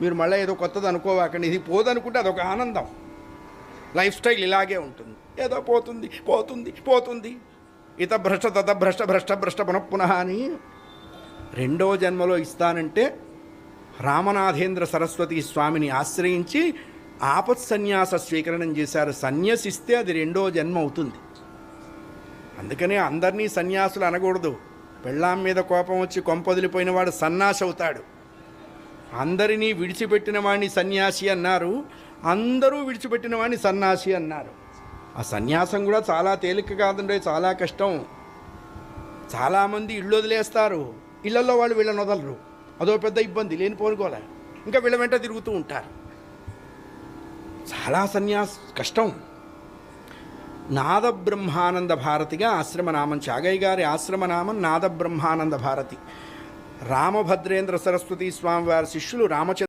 మీరు మళ్ళీ ఏదో కొత్తది అనుకోవాకండి. ఇది పోదనుకుంటే అదొక ఆనందం. లైఫ్ స్టైల్ ఇలాగే ఉంటుంది. ఏదో పోతుంది పోతుంది పోతుంది, ఇత భ్రష్ట తత భ్రష్ట భ్రష్ట భ్రష్ట పునఃపునః అని. రెండో జన్మలో ఇస్తానంటే రామనాథేంద్ర సరస్వతి స్వామిని ఆశ్రయించి ఆపత్ సన్యాస స్వీకరణం చేశారు. సన్యసిస్తే అది రెండో జన్మ అవుతుంది. అందుకనే అందరినీ సన్యాసులు అనకూడదు. పెళ్ళాం మీద కోపం వచ్చి కొంపొదిలిపోయిన వాడు సన్నాసి అవుతాడు. అందరినీ విడిచిపెట్టిన వాడిని సన్యాసి అన్నారు, అందరూ విడిచిపెట్టిన వాడిని సన్యాసి అన్నారు. ఆ సన్యాసం కూడా చాలా తేలిక కాదండి, చాలా కష్టం. చాలామంది ఇళ్ళు వదిలేస్తారు, ఇళ్లలో వాళ్ళు వీళ్ళని వదలరు. అదో పెద్ద ఇబ్బంది, లేని పోనుకోలే. ఇంకా వీళ్ళ వెంట తిరుగుతూ ఉంటారు. చాలా కష్టం. నాదబ్రహ్మానంద భారతిగా ఆశ్రమనామం, చాగయ్య గారి ఆశ్రమనామం నాదబ్రహ్మానంద భారతి. రామభద్రేంద్ర సరస్వతి స్వామివారి శిష్యులు రామచంద్ర